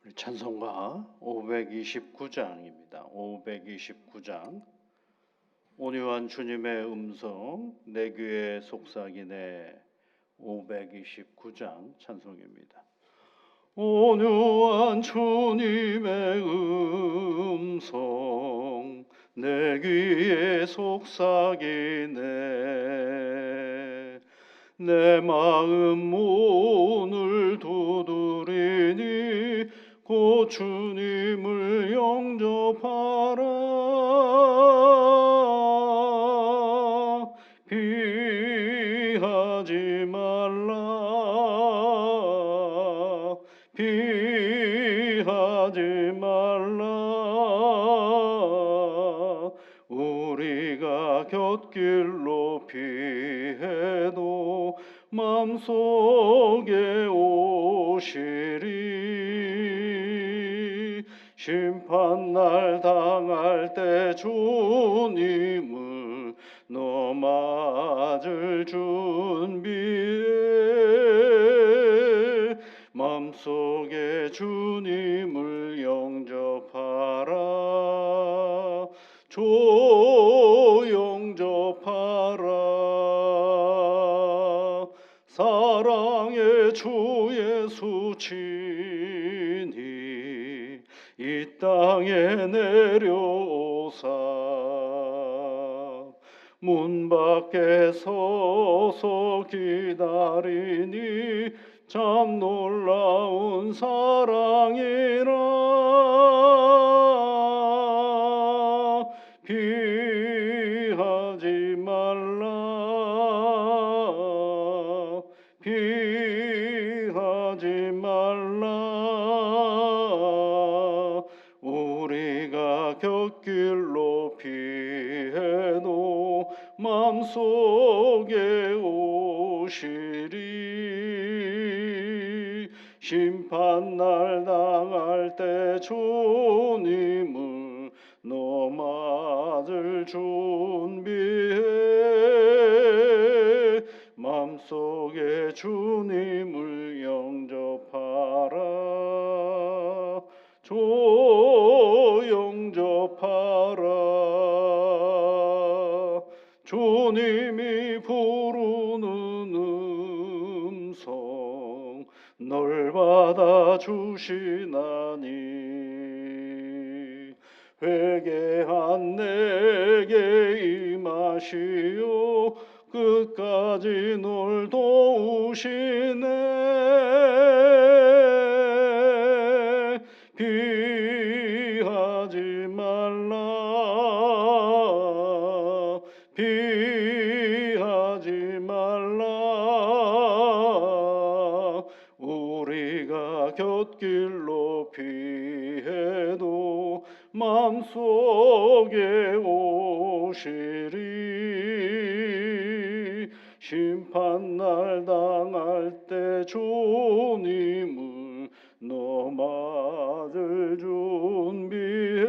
우리 찬송가 529장입니다. 529장. 온유한 주님의 음성 내 귀에 속삭이네. 529장 찬송입니다. 온유한 주님의 음성 내 귀에 속삭이네. 내 마음 문을 두드리니 곧 주님을 영접하라. 피하지 말라. 피하지 말라. 우리가 곁길로 피해도 맘속에 오시리. 심판날 당할 때 주님을 너 맞을 준비해. 맘속에 주님을 영접하라. 주 영접하라. 사랑의 주 예수 친히 이 땅에 내려오사 문 밖에 서서 기다리니 참 놀라운 사랑이라. 피하지 말라. 피하지 말라. 우리가 곁길로 피해도 맘속에 오시리. 심판날 당할 때 주님을 너 맞을 준비해. 맘속에 주님을 영접하라. 주 영접하라. 주님이 부르는 음성 널 받아 주시나니. 회개한 내게 임하시오 끝까지 널 도우시네. 피하지 말라. 피하지 말라. 우리가 곁길로 피해도 맘속에 오시리. 심판날 당할 때 주님을 너 맞을 준비해.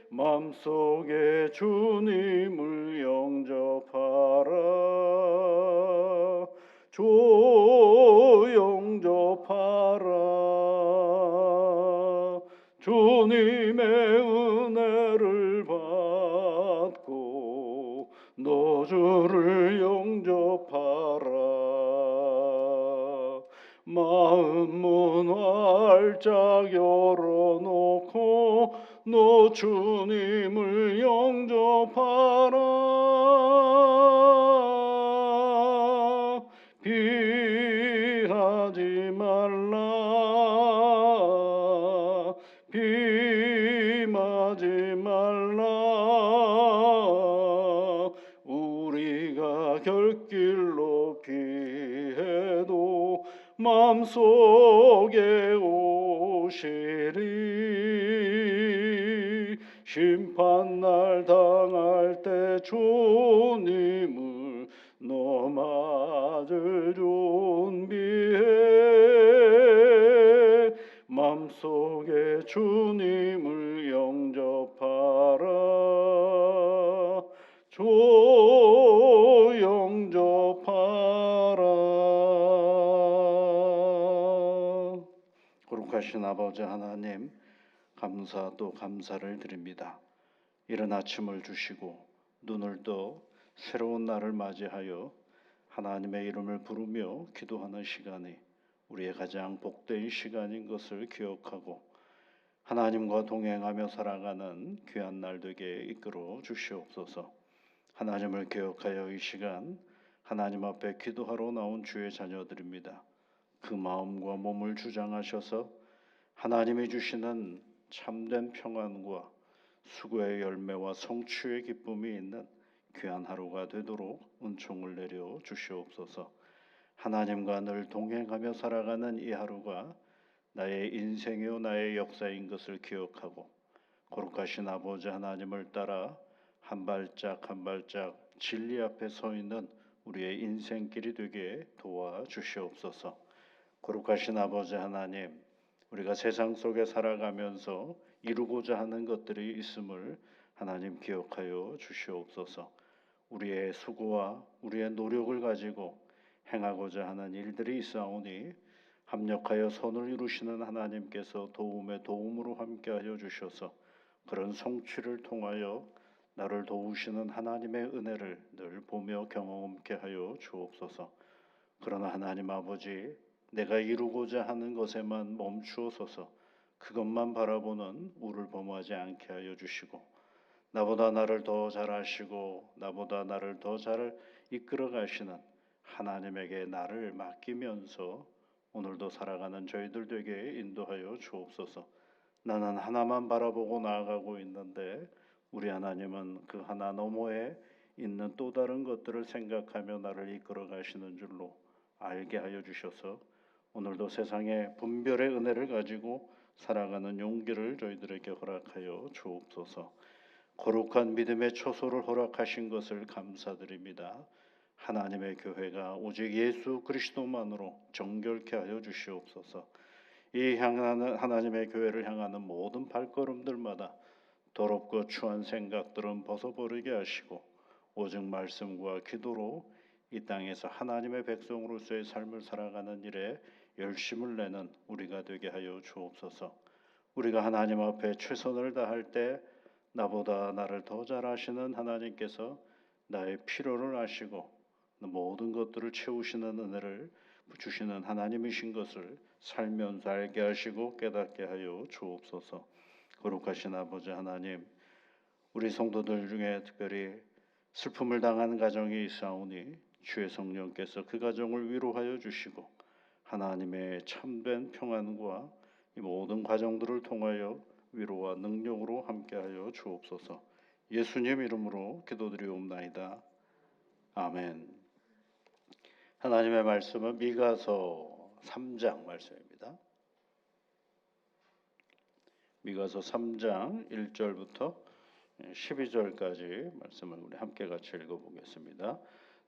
맘속에 주님을 영접하라. 주 영접하라. 주님의 은혜를 받고 너 주를 영접하라. 마음 문 활짝 열어놓고 너 주님을 영접하라. 피하지 말라. 피하지 말라. 우리가 곁길로 피해도 맘속에 오시리. 심판날 당할 때 주님을 너 맞을 준비해. 맘속에 주님을 영접하라. 주 영접하라. 거룩하신 아버지 하나님, 감사 또 감사를 드립니다. 이른 아침을 주시고 눈을 떠 새로운 날을 맞이하여 하나님의 이름을 부르며 기도하는 시간이 우리의 가장 복된 시간인 것을 기억하고 하나님과 동행하며 살아가는 귀한 날 되게 이끌어 주시옵소서. 하나님을 기억하여 이 시간 하나님 앞에 기도하러 나온 주의 자녀들입니다. 그 마음과 몸을 주장하셔서 하나님이 주시는 참된 평안과 수고의 열매와 성취의 기쁨이 있는 귀한 하루가 되도록 은총을 내려 주시옵소서. 하나님과 늘 동행하며 살아가는 이 하루가 나의 인생이요 나의 역사인 것을 기억하고 거룩하신 아버지 하나님을 따라 한 발짝 한 발짝 진리 앞에 서 있는 우리의 인생길이 되게 도와주시옵소서. 거룩하신 아버지 하나님, 우리가 세상 속에 살아가면서 이루고자 하는 것들이 있음을 하나님 기억하여 주시옵소서. 우리의 수고와 우리의 노력을 가지고 행하고자 하는 일들이 있사오니 합력하여 선을 이루시는 하나님께서 도움에 도움으로 함께하여 주셔서 그런 성취를 통하여 나를 도우시는 하나님의 은혜를 늘 보며 경험케 하여 주옵소서. 그러나 하나님 아버지, 내가 이루고자 하는 것에만 멈추어서서 그것만 바라보는 우를 범하지 않게 하여 주시고 나보다 나를 더 잘 아시고 나보다 나를 더 잘 이끌어 가시는 하나님에게 나를 맡기면서 오늘도 살아가는 저희들 되게 인도하여 주옵소서. 나는 하나만 바라보고 나아가고 있는데 우리 하나님은 그 하나 너머에 있는 또 다른 것들을 생각하며 나를 이끌어 가시는 줄로 알게 하여 주셔서 오늘도 세상의 분별의 은혜를 가지고 살아가는 용기를 저희들에게 허락하여 주옵소서. 거룩한 믿음의 초소를 허락하신 것을 감사드립니다. 하나님의 교회가 오직 예수 그리스도만으로 정결케 하여 주시옵소서. 이 향하는 하나님의 교회를 향하는 모든 발걸음들마다 더럽고 추한 생각들은 벗어버리게 하시고 오직 말씀과 기도로 이 땅에서 하나님의 백성으로서의 삶을 살아가는 일에 열심을 내는 우리가 되게 하여 주옵소서. 우리가 하나님 앞에 최선을 다할 때 나보다 나를 더 잘 아시는 하나님께서 나의 필요를 아시고 모든 것들을 채우시는 은혜를 주시는 하나님이신 것을 살면서 알게 하시고 깨닫게 하여 주옵소서. 거룩하신 아버지 하나님, 우리 성도들 중에 특별히 슬픔을 당한 가정이 있사오니 주의 성령께서 그 가정을 위로하여 주시고 하나님의 참된 평안과 이 모든 과정들을 통하여 위로와 능력으로 함께하여 주옵소서. 예수님 이름으로 기도드리옵나이다. 아멘. 하나님의 말씀은 미가서 3장 말씀입니다. 미가서 3장 1절부터 12절까지 말씀을 우리 함께 같이 읽어보겠습니다.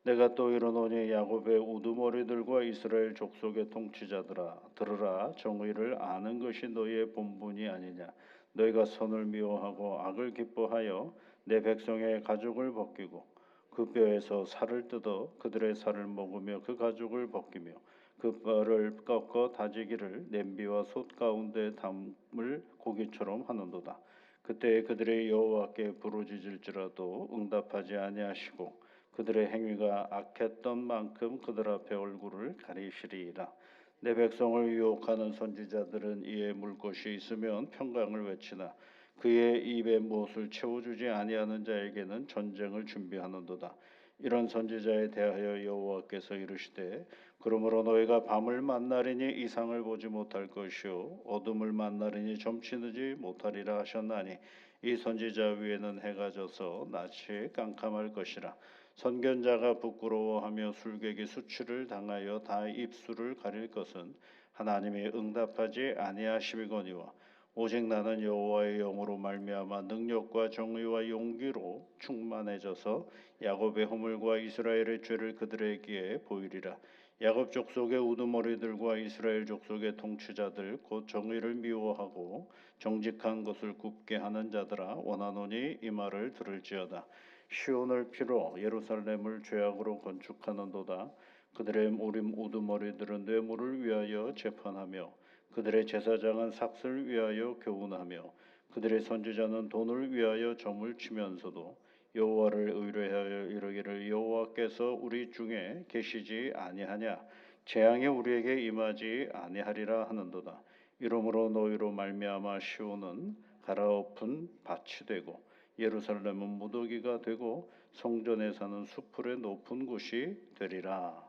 내가 또 이르노니 야곱의 우두머리들과 이스라엘 족속의 통치자들아 들으라. 정의를 아는 것이 너희의 본분이 아니냐. 너희가 선을 미워하고 악을 기뻐하여 내 백성의 가죽을 벗기고 그 뼈에서 살을 뜯어 그들의 살을 먹으며 그 가죽을 벗기며 그 뼈를 꺾어 다지기를 냄비와 솥 가운데 담을 고기처럼 하는도다. 그때 그들의 여호와께 부르짖을지라도 응답하지 아니하시고 그들의 행위가 악했던 만큼 그들 앞에 얼굴을 가리시리이다. 내 백성을 유혹하는 선지자들은 이에 물 것이 있으면 평강을 외치나 그의 입에 무엇을 채워주지 아니하는 자에게는 전쟁을 준비하는도다. 이런 선지자에 대하여 여호와께서 이르시되 그러므로 너희가 밤을 만나리니 이상을 보지 못할 것이요 어둠을 만나리니 점치지 못하리라 하셨나니 이 선지자 위에는 해가 져서 낯이 깜깜할 것이라. 선견자가 부끄러워하며 술객이 수치를 당하여 다 입술을 가릴 것은 하나님이 응답하지 아니하심이거니와 오직 나는 여호와의 영으로 말미암아 능력과 정의와 용기로 충만해져서 야곱의 허물과 이스라엘의 죄를 그들에게 보이리라. 야곱 족속의 우두머리들과 이스라엘 족속의 통치자들 곧 정의를 미워하고 정직한 것을 굽게 하는 자들아 원하노니 이 말을 들을지어다. 시온을 피로 예루살렘을 죄악으로 건축하는도다. 그들의 우두머리들은 뇌물을 위하여 재판하며 그들의 제사장은 삭슬 위하여 교훈하며 그들의 선지자는 돈을 위하여 점을 치면서도 여호와를 의뢰하여 이르기를 여호와께서 우리 중에 계시지 아니하냐 재앙이 우리에게 임하지 아니하리라 하는도다. 이러므로 너희로 말미암아 시온은 갈아엎은 밭이 되고 예루살렘은 무더기가 되고 성전에 사는 수풀의 높은 곳이 되리라.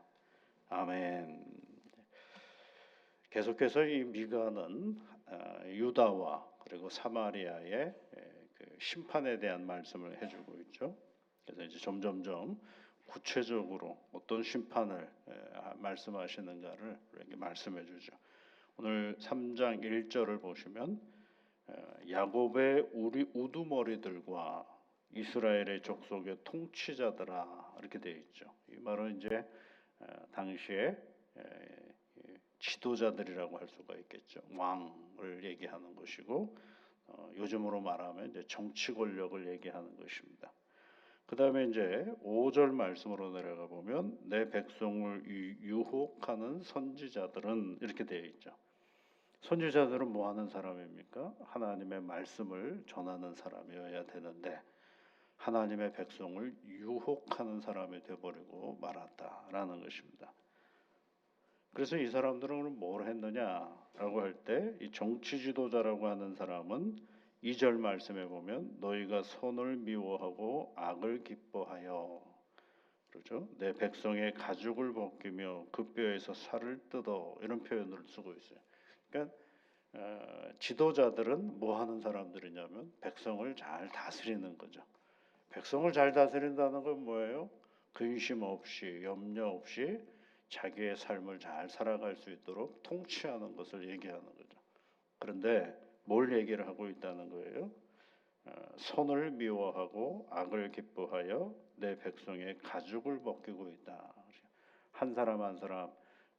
아멘. 계속해서 이 미가는 유다와 그리고 사마리아의 그 심판에 대한 말씀을 해주고 있죠. 그래서 이제 점점점 구체적으로 어떤 심판을 말씀하시는가를 우리에게 말씀해 주죠. 오늘 3장 1절을 보시면 야곱의 우두머리들과 이스라엘의 족속의 통치자들아 이렇게 되어 있죠. 이 말은 이제 당시에 지도자들이라고 할 수가 있겠죠. 왕을 얘기하는 것이고 요즘으로 말하면 이제 정치 권력을 얘기하는 것입니다. 그 다음에 이제 5절 말씀으로 내려가 보면 내 백성을 유혹하는 선지자들은 이렇게 되어 있죠. 선지자들은 뭐 하는 사람입니까? 하나님의 말씀을 전하는 사람이어야 되는데 하나님의 백성을 유혹하는 사람이 되어버리고 말았다라는 것입니다. 그래서 이 사람들은 뭘 했느냐라고 할 때 이 정치 지도자라고 하는 사람은 2절 말씀에 보면 너희가 선을 미워하고 악을 기뻐하여 그렇죠? 내 백성의 가죽을 벗기며 그 뼈에서 살을 뜯어 이런 표현을 쓰고 있어요. 그러니까 지도자들은 뭐 하는 사람들이냐면 백성을 잘 다스리는 거죠. 백성을 잘 다스린다는 건 뭐예요? 근심 없이 염려 없이 자기의 삶을 잘 살아갈 수 있도록 통치하는 것을 얘기하는 거죠. 그런데 뭘 얘기를 하고 있다는 거예요? 선을 미워하고 악을 기뻐하여 내 백성의 가죽을 벗기고 있다. 한 사람 한 사람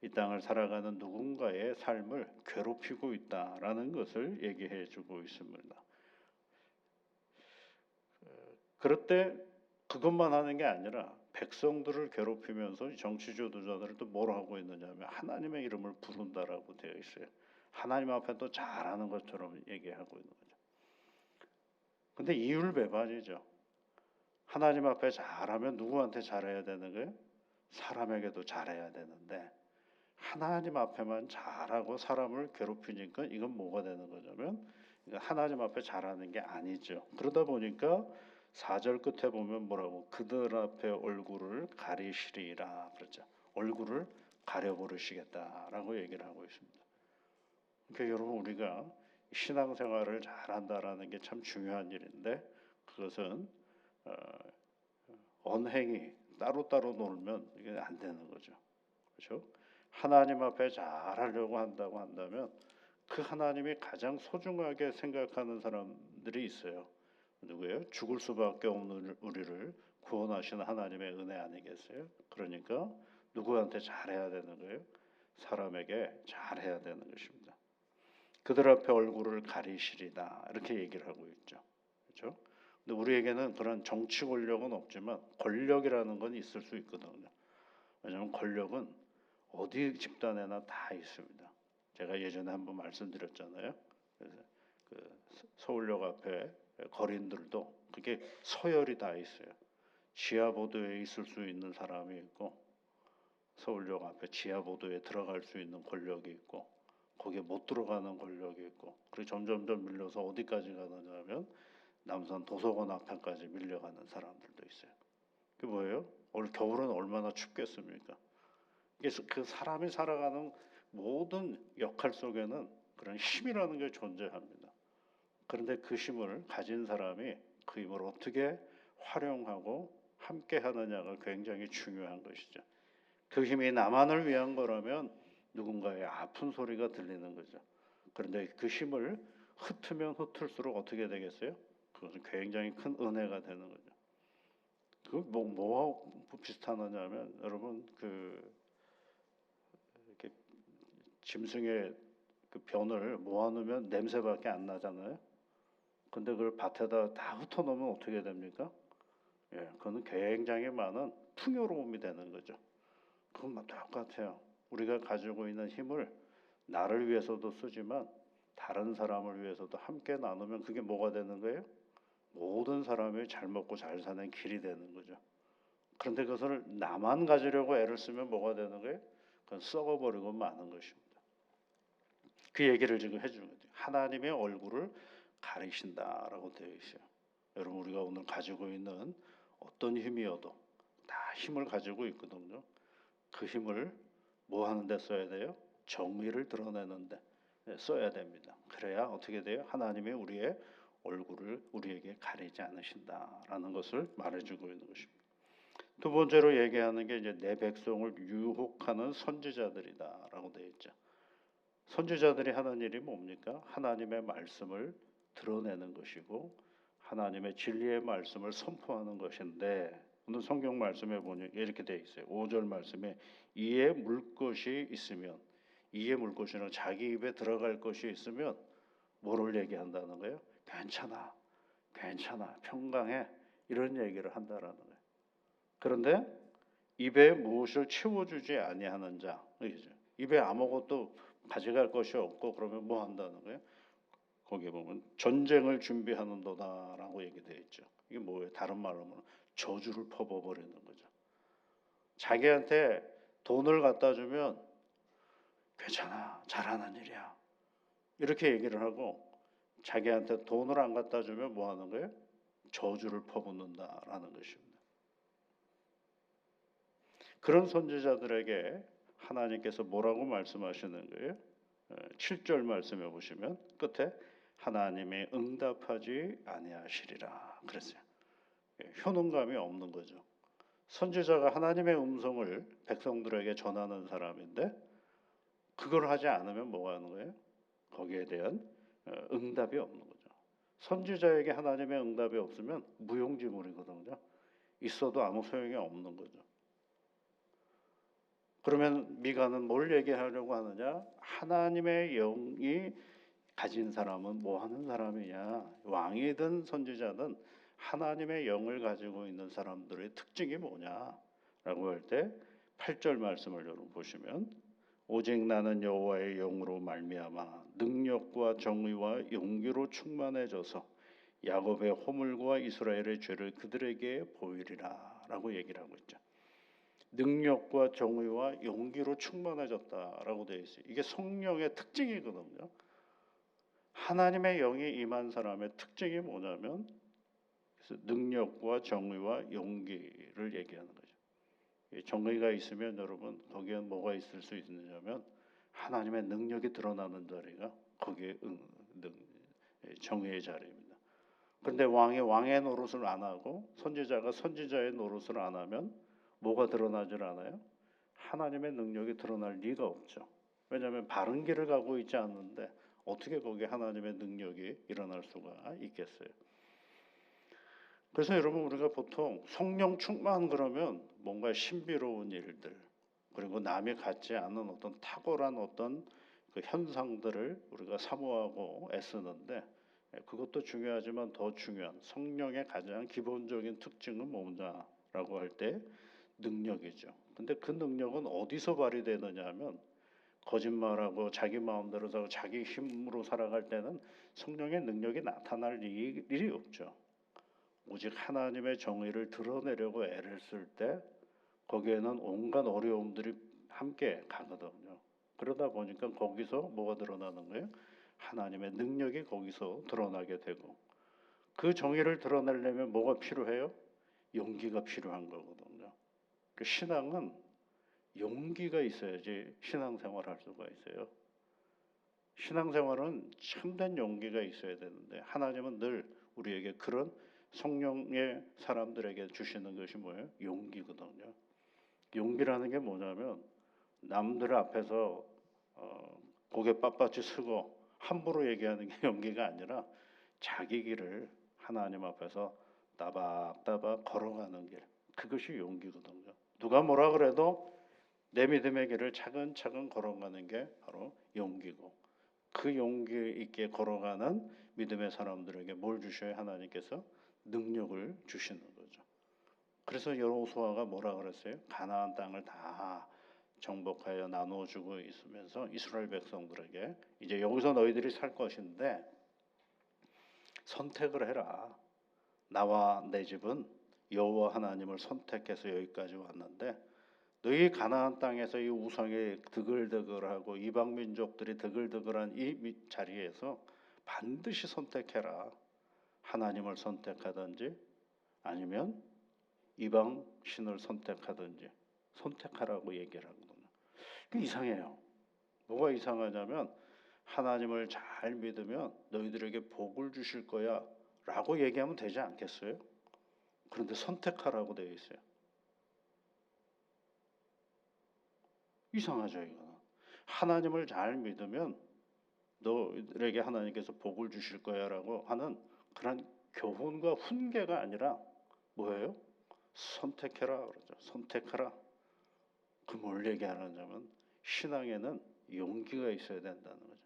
이 땅을 살아가는 누군가의 삶을 괴롭히고 있다라는 것을 얘기해 주고 있습니다. 그럴 때 그것만 하는 게 아니라 백성들을 괴롭히면서 정치 지도자들을 또 뭘 하고 있느냐면 하나님의 이름을 부른다라고 되어 있어요. 하나님 앞에 또 잘하는 것처럼 얘기하고 있는 거죠. 근데 이율배반이죠. 하나님 앞에 잘하면 누구한테 잘해야 되는 거예요? 사람에게도 잘해야 되는데 하나님 앞에만 잘하고 사람을 괴롭히니까 이건 뭐가 되는 거냐면 하나님 앞에 잘하는 게 아니죠. 그러다 보니까 4절 끝에 보면 뭐라고 그들 앞에 얼굴을 가리시리라 그렇죠. 얼굴을 가려버리시겠다라고 얘기를 하고 있습니다. 그러니까 여러분 우리가 신앙생활을 잘한다라는 게 참 중요한 일인데 그것은 언행이 따로따로 놀면 이게 안 되는 거죠. 그렇죠? 하나님 앞에 잘하려고 한다고 한다면 그 하나님이 가장 소중하게 생각하는 사람들이 있어요. 누구예요? 죽을 수밖에 없는 우리를 구원하시는 하나님의 은혜 아니겠어요? 그러니까 누구한테 잘해야 되는 거예요? 사람에게 잘해야 되는 것입니다. 그들 앞에 얼굴을 가리시리다 이렇게 얘기를 하고 있죠. 그렇죠? 근데 우리에게는 그런 정치 권력은 없지만 권력이라는 건 있을 수 있거든요. 왜냐하면 권력은 어디 집단에나 다 있습니다. 제가 예전에 한번 말씀드렸잖아요. 그래서 그 서울역 앞에 거린들도 그게 서열이 다 있어요. 지하보도에 있을 수 있는 사람이 있고 서울역 앞에 지하보도에 들어갈 수 있는 권력이 있고 거기에 못 들어가는 권력이 있고 그리고 점점점 밀려서 어디까지 가느냐면 남산 도서관 앞에까지 밀려가는 사람들도 있어요. 그게 뭐예요? 올 겨울은 얼마나 춥겠습니까? 그래서 그 사람이 살아가는 모든 역할 속에는 그런 힘이라는 게 존재합니다. 그런데 그 힘을 가진 사람이 그 힘을 어떻게 활용하고 함께 하느냐가 굉장히 중요한 것이죠. 그 힘이 나만을 위한 거라면 누군가의 아픈 소리가 들리는 거죠. 그런데 그 힘을 흩으면 흩을수록 어떻게 되겠어요? 그것은 굉장히 큰 은혜가 되는 거죠. 그 뭐하고 비슷하느냐면 여러분 그 이렇게 짐승의 그 변을 모아놓으면 냄새밖에 안 나잖아요. 근데 그걸 밭에다 다 흩어놓으면 어떻게 됩니까? 예, 그거는 굉장히 많은 풍요로움이 되는 거죠. 그건 똑같아요. 우리가 가지고 있는 힘을 나를 위해서도 쓰지만 다른 사람을 위해서도 함께 나누면 그게 뭐가 되는 거예요? 모든 사람이 잘 먹고 잘 사는 길이 되는 거죠. 그런데 그것을 나만 가지려고 애를 쓰면 뭐가 되는 거예요? 그건 썩어버리고 마는 것입니다. 그 얘기를 지금 해주는 거죠. 하나님의 얼굴을 가리신다라고 되어 있어요. 여러분, 우리가 오늘 가지고 있는 어떤 힘이어도 다 힘을 가지고 있거든요. 그 힘을 뭐 하는데 써야 돼요? 정의를 드러내는데 써야 됩니다. 그래야 어떻게 돼요? 하나님이 우리의 얼굴을 우리에게 가리지 않으신다라는 것을 말해주고 있는 것입니다. 두 번째로 얘기하는 게 이제 내 백성을 유혹하는 선지자들이다라고 되어 있죠. 선지자들이 하는 일이 뭡니까? 하나님의 말씀을 드러내는 것이고 하나님의 진리의 말씀을 선포하는 것인데, 오늘 성경 말씀에 보니 이렇게 되어 있어요. 5절 말씀에 이에 물 것이 있으면, 이에 물 것이는 자기 입에 들어갈 것이 있으면 뭐를 얘기한다는 거예요? 괜찮아, 괜찮아, 평강해, 이런 얘기를 한다라는 거예요. 그런데 입에 무엇을 채워주지 아니하는 자, 입에 아무것도 가져갈 것이 없고 그러면 뭐 한다는 거예요? 거기에 보면 전쟁을 준비하는도다라고 얘기되어 있죠. 이게 뭐예요? 다른 말로 하면 저주를 퍼부어버리는 거죠. 자기한테 돈을 갖다 주면 괜찮아, 잘하는 일이야, 이렇게 얘기를 하고 자기한테 돈을 안 갖다 주면 뭐 하는 거예요? 저주를 퍼붓는다라는 것입니다. 그런 선지자들에게 하나님께서 뭐라고 말씀하시는 거예요? 7절 말씀해 보시면 끝에 하나님의 응답하지 아니하시리라 그랬어요. 효능감이 없는 거죠. 선지자가 하나님의 음성을 백성들에게 전하는 사람인데 그걸 하지 않으면 뭐가 하는 거예요? 거기에 대한 응답이 없는 거죠. 선지자에게 하나님의 응답이 없으면 무용지물이거든요. 있어도 아무 소용이 없는 거죠. 그러면 미가는 뭘 얘기하려고 하느냐? 하나님의 영이 가진 사람은 뭐 하는 사람이냐? 왕이든 선지자든 하나님의 영을 가지고 있는 사람들의 특징이 뭐냐라고 할 때 8절 말씀을 여러분 보시면 오직 나는 여호와의 영으로 말미암아 능력과 정의와 용기로 충만해져서 야곱의 허물과 이스라엘의 죄를 그들에게 보이리라라고 얘기를 하고 있죠. 능력과 정의와 용기로 충만해졌다라고 되어 있어요. 이게 성령의 특징이거든요. 하나님의 영이 임한 사람의 특징이 뭐냐면 그래서 능력과 정의와 용기를 얘기하는 거죠. 정의가 있으면 여러분 거기에 뭐가 있을 수 있느냐면 하나님의 능력이 드러나는 자리가 거기에 정의의 자리입니다. 그런데 왕이 왕의 노릇을 안 하고 선지자가 선지자의 노릇을 안 하면 뭐가 드러나질 않아요? 하나님의 능력이 드러날 리가 없죠. 왜냐하면 바른 길을 가고 있지 않는데 어떻게 거기에 하나님의 능력이 일어날 수가 있겠어요? 그래서 여러분 우리가 보통 성령 충만 그러면 뭔가 신비로운 일들 그리고 남이 갖지 않은 어떤 탁월한 어떤 그 현상들을 우리가 사모하고 애쓰는데 그것도 중요하지만 더 중요한 성령의 가장 기본적인 특징은 뭐냐라고 할 때 능력이죠. 근데 그 능력은 어디서 발휘되느냐 하면 거짓말하고 자기 마음대로 살고 자기 힘으로 살아갈 때는 성령의 능력이 나타날 일이 없죠. 오직 하나님의 정의를 드러내려고 애를 쓸 때 거기에는 온갖 어려움들이 함께 가거든요. 그러다 보니까 거기서 뭐가 드러나는 거예요? 하나님의 능력이 거기서 드러나게 되고 그 정의를 드러내려면 뭐가 필요해요? 용기가 필요한 거거든요. 그 신앙은 용기가 있어야지 신앙생활할 수가 있어요. 신앙생활은 참된 용기가 있어야 되는데 하나님은 늘 우리에게 그런 성령의 사람들에게 주시는 것이 뭐예요? 용기거든요. 용기라는 게 뭐냐면 남들 앞에서 고개 빳빳이 쓰고 함부로 얘기하는 게 용기가 아니라 자기 길을 하나님 앞에서 따박따박 걸어가는 길, 그것이 용기거든요. 누가 뭐라 그래도 내 믿음의 길을 차근차근 걸어가는 게 바로 용기고 그 용기 있게 걸어가는 믿음의 사람들에게 뭘 주셔야 하나님께서 능력을 주시는 거죠. 그래서 여호수아가 뭐라 그랬어요? 가나안 땅을 다 정복하여 나누어주고 있으면서 이스라엘 백성들에게 이제 여기서 너희들이 살 것인데 선택을 해라. 나와 내 집은 여호와 하나님을 선택해서 여기까지 왔는데 너희 가나안 땅에서 이 우상이 드글드글하고 이방 민족들이 드글드글한 이 자리에서 반드시 선택해라. 하나님을 선택하든지 아니면 이방 신을 선택하든지 선택하라고 얘기를 하거든요. 이상해요. 뭐가 이상하냐면 하나님을 잘 믿으면 너희들에게 복을 주실 거야 라고 얘기하면 되지 않겠어요? 그런데 선택하라고 되어 있어요. 이상하죠, 이거는. 하나님을 잘 믿으면 너희들에게 하나님께서 복을 주실 거야라고 하는 그런 교훈과 훈계가 아니라 뭐예요? 선택해라 그러죠. 선택하라. 그 뭘 얘기하느냐면 신앙에는 용기가 있어야 된다는 거죠.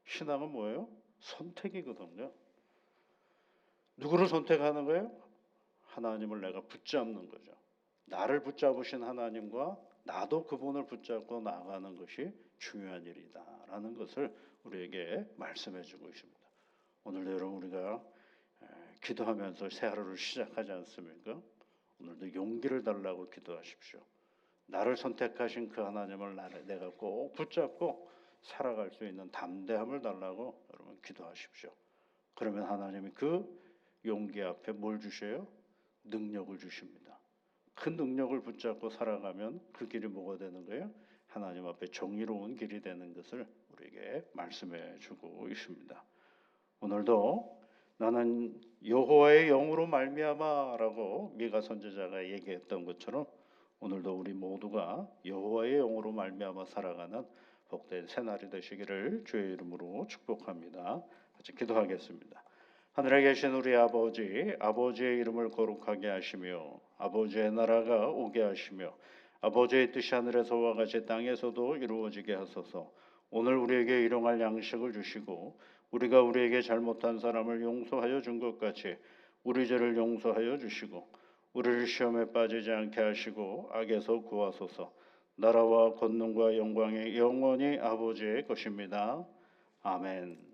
신앙은 뭐예요? 선택이거든요. 누구를 선택하는 거예요? 하나님을 내가 붙잡는 거죠. 나를 붙잡으신 하나님과 나도 그분을 붙잡고 나아가는 것이 중요한 일이다라는 것을 우리에게 말씀해 주고 있습니다. 오늘도 여러분 우리가 기도하면서 새 하루를 시작하지 않습니까? 오늘도 용기를 달라고 기도하십시오. 나를 선택하신 그 하나님을 내가 꼭 붙잡고 살아갈 수 있는 담대함을 달라고 여러분 기도하십시오. 그러면 하나님이 그 용기 앞에 뭘 주셔요? 능력을 주십니다. 그 능력을 붙잡고 살아가면 그 길이 뭐가 되는 거예요? 하나님 앞에 정의로운 길이 되는 것을 우리에게 말씀해 주고 있습니다. 오늘도 나는 여호와의 영으로 말미암아라고 미가 선지자가 얘기했던 것처럼 오늘도 우리 모두가 여호와의 영으로 말미암아 살아가는 복된 새날이 되시기를 주의 이름으로 축복합니다. 같이 기도하겠습니다. 하늘에 계신 우리 아버지, 아버지의 이름을 거룩하게 하시며 아버지의 나라가 오게 하시며 아버지의 뜻이 하늘에서와 같이 땅에서도 이루어지게 하소서. 오늘 우리에게 일용할 양식을 주시고 우리가 우리에게 잘못한 사람을 용서하여 준 것 같이 우리 죄를 용서하여 주시고 우리를 시험에 빠지지 않게 하시고 악에서 구하소서. 나라와 권능과 영광이 영원히 아버지의 것입니다. 아멘.